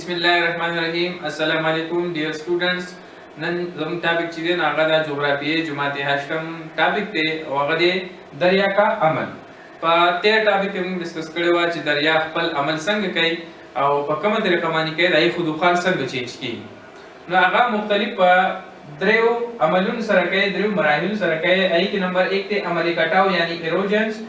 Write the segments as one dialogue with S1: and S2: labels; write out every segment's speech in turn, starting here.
S1: बिस्मिल्लाहिर्रहमानिर्रहीम अस्सलाम वालेकुम डियर स्टूडेंट्स नन زموږ ټاپک چې دی هغه د جغرافیې جماعت هشتم ټاپک دی او هغه دی دریا کا عمل. په تیر ټاپک کې موږ ډسکس کړی و چې دریا خپل عمل څنګه کوي او په کومه طریقه باندې کوي دای خود خال څنګه چینج کوي. نو هغه مختلف دریو عملونو سره کوي دریو مراحل سره کوي. ای کې نمبر 1 ته عملی کټاو یعنی ایروجنز،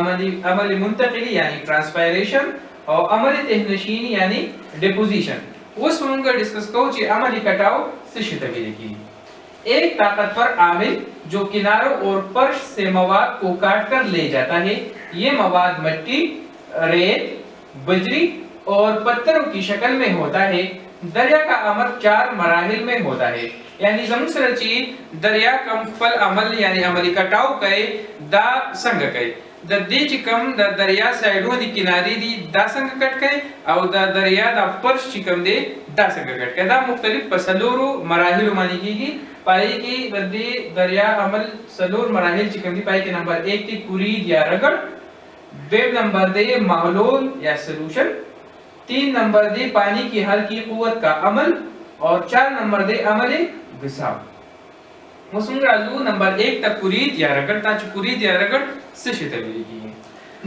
S1: عملی منتقلی یعنی ټرانسپایریشن او عملی تهنشینی یعنی डिपोजिशन. उस मोंगा डिस्कस करो कि अमली कटाव से शितगी की एक ताकतवर आमिल जो किनारों और फर्श से मवाद को काट कर ले जाता है। ये मवाद मिट्टी, रेत, बजरी और पत्थरों की शक्ल में होता है। दरिया का अमल 4 मराहिल में होता है यानी जमसरची दरिया कम फल अमल यानी अमली कटाव कई दा संग कई د دې چې کوم د دریا سایډونو د کنارې دي دا څنګه کټ کړي او د دریا د فرش چې کوم دی دا څنګه کټ کړي. دا مختلف پسلورو مراحل باندې کیږي. پای کې د دې دریا عمل سلور مراحل چې کوم دی پای کې نمبر 1 ته کورید یا رگڑ، 2 نمبر دی محلول یا سولوشن، 3 نمبر دی पानी की हर की قوت का अमल और 4 नंबर दे अमल घिसाव. मुसंग राजू नंबर 1 तक कुरीद या रगड़ ता कुरीद या रगड़ से शितगी की.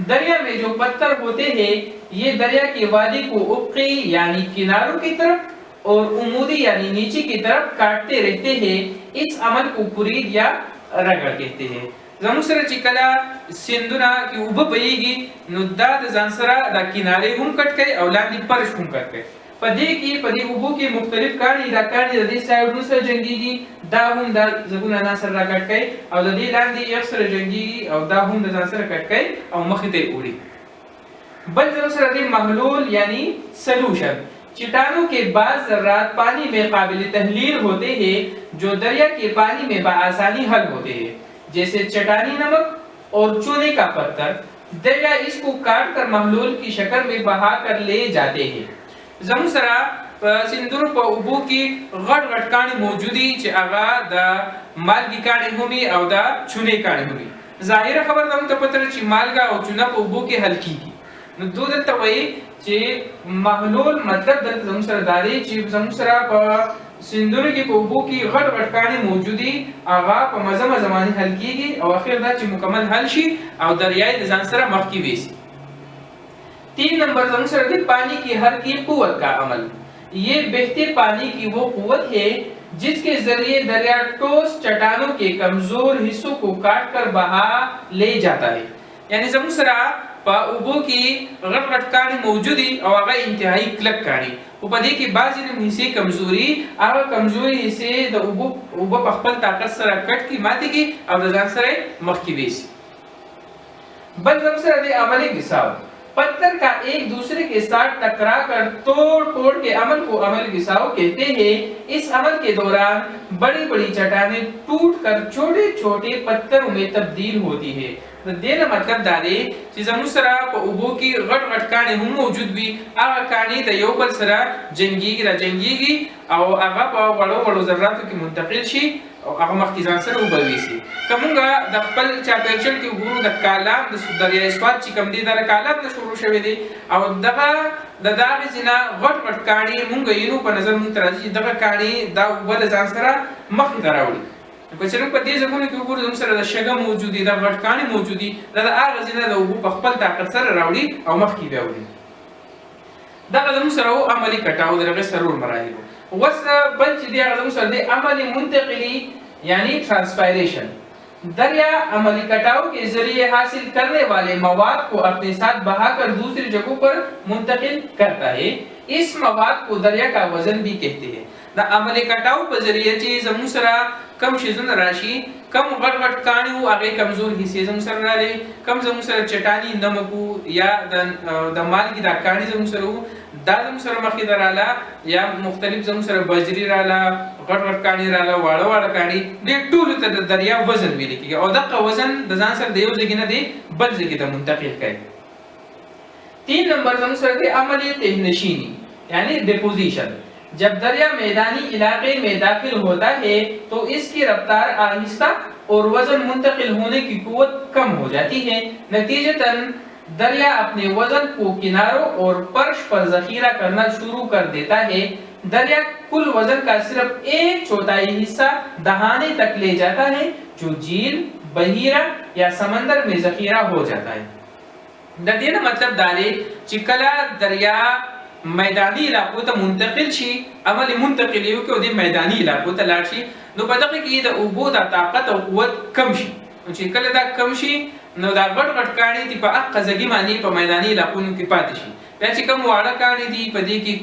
S1: दरिया में जो पत्थर होते हैं ये दरिया की वादी को उफकी यानी किनारों की तरफ और उमूदी यानी नीचे की तरफ काटते रहते हैं. इस अमल को कुरीद या रगड़ कहते हैं. जमुसर चिकला सिंधुना की उब पईगी नुद्दा द जानसरा द किनारे हम कट के औलादी परश हम कट के पदे की पदे उबो के मुख्तलिफ कानी दा कानी द साइड सर जंगीगी دا هم د زګونه ناصر را کټ کړي او د دې لاندې یو سره جنگي او دا هم د ځان سره کټ کړي او مخ ته وړي. بل ځل سره د محلول یعنی سولوشن. चट्टानों के बाद ज़र्रात पानी में काबिल तहलील होते हैं जो दरिया के पानी में बआसानी हल होते हैं जैसे चट्टानी नमक और चूने का पत्थर. दरिया इसको काट कर महलूल की शक्ल में बहा कर ले जाते हैं. जमुसरा सिंधुनो په اوبو کې غټ غټ کاڼي موجودي چې هغه د مالګي کاڼي همي او د چونې کاڼي همي. ظاهره خبر ده ته پته چې مالګه او چونه په اوبو کې حل کیږي. نو دوی دلته وایي چې محلول مطلب د زمسره داري چې زمسره په سندونو کې په اوبو کې غټ غټ کاڼي موجودي هغه په مزه زماني حل کیږي او اخر دا چې مکمل حل شي او دریای د ځان سره مخ کې وېسي. 3 नंबर زمسره د पानी की हर की قوت का अमल. ये बहते पानी की वो कुव्वत है जिसके जरिए दरिया ठोस चट्टानों के कमजोर हिस्सों को काट कर बहा ले जाता है. यानी जमुसरा पा उबो की गट गट कानी मौजूदी और आगे इंतहाई क्लक कानी उपदे की बाजी ने हिस्से कमजोरी आगे कमजोरी हिस्से द उबो पखपल ताकत सरा कट की माती की और दजान सरे मख की बेसी. बल जमुसरा दे अमली घिसाव. पत्थर का एक दूसरे के साथ टकरा कर तोड़ के अमल को अमल घिसाव कहते हैं. इस अमल के दौरान बड़ी बड़ी चट्टानें टूटकर छोटे छोटे पत्थरों में तब्दील होती है. तो देना मतलब दारे چې زموږ سره په اوبو کې غټ غټ کاڼي هم موجود وي هغه کاڼي د یو بل سره جنگيږي او هغه په وړو وړو ذراتو کې منتقل شي او هغه مختزان سره وبويسي. کومه د خپل چاپیچل کې ګورو د کالام د دریای سواد چې کوم دي د کالام د شروع شوی دي او دغه د داغه زنا غټ غټ کاڼي مونږ یې په نظر مونږ ترځي دغه کاڼي دا ول ځان سره مخ ته راوړي. که چېرې په دې ځګونو کې وګورو زموږ سره د شګه موجودي د غټ کاڼي موجودي دا د هغه زنا د اوبو په خپل طاقت سره راوړي او مخ کې بیا وړي. دغه زموږ سره عملي کټاو دغه سرور مراحل. وس بل چې دی هغه زموږ سره د عملي منتقلی यानी ट्रांसपायरेशन. दरिया अमली कटाव के जरिए हासिल करने वाले मवाद को अपने साथ बहाकर दूसरी जगहों पर मुंतकिल करता है. इस मवाद को दरिया का वजन भी कहते हैं. द अमली कटाव के जरिए चीज मुसरा कम शिजुन राशि कम गट गट काणी हो आगे कमजोर हिस्से जमसर राले कम जमसर चटानी नमकू या द माल की द काणी जमसर دا زم سره مخې دراله یا مختلف زم سره بجری رااله غټ غټ کاڼي رااله واړه واړه کاڼي دې ټول ته د دریا وزن ویل کیږي او دغه وزن د ځان سره د یو ځای نه دی بل ځای ته منتقل کوي. 3 नंबर زم سره د عملی تهنشینی यानी डिपोजिशन. जब दरिया मैदानी इलाके में दाखिल होता है तो इसकी रफ्तार आहिस्ता और वजन मुंतकिल होने की कुव्वत कम हो जाती है. नतीजतन दरिया अपने वजन को किनारों और फर्श पर जखीरा करना शुरू कर देता है। दरिया कुल वजन का सिर्फ 1/4 हिस्सा दहाने तक ले जाता है, जो झील, बहिरा या समंदर में जखीरा हो जाता है। द दे मतलब दाले چې کله دریا میداني علاقو ته منتقل شي، عمل منتقل یو کې د میداني علاقو ته لاړ شي، نو په دغه کې د اوبو د طاقت او قوت کم شي. چې کله دا کم شي نو دا غټ کاڼي دي په حق ځګي باندې په میداني علاقو کې پاتې شي. بیا چې کوم واړه کاڼي دي په دې کې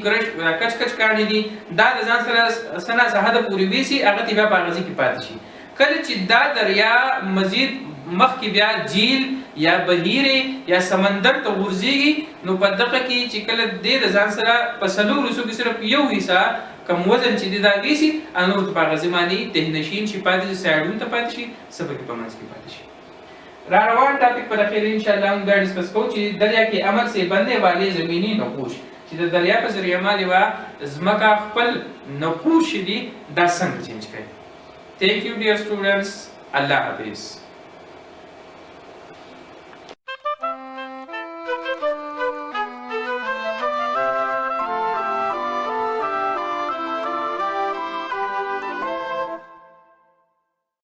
S1: کچ کچ کاڼي دي، دا د ځان سره سنا زهده پوری ویسي، هغه تی بیا په غزي کې پاتې شي. کله چې دا دریا مزید مخ کې بیا جیل یا بهیره یا سمندر ته ورځيږي، نو په دغه کې چې کله د ځان سره په سلو رسو کې صرف یو حصہ کم وزن چې دا ویسي، انور په غزي باندې تهنشین شي، پاتې شي، سایډون ته پاتې شي، سبق په منځ کې پاتې شي. روان ټاپک پر اخر انشاءاللہ हम دا ڈسکس کو چې دریا کې عمل سے بننے والے زمینی نقوش چې د دریا په ذریعہ باندې وا زمکا خپل نقوش دي دا څنګه چینج کوي. Thank you dear students. Allah Hafiz.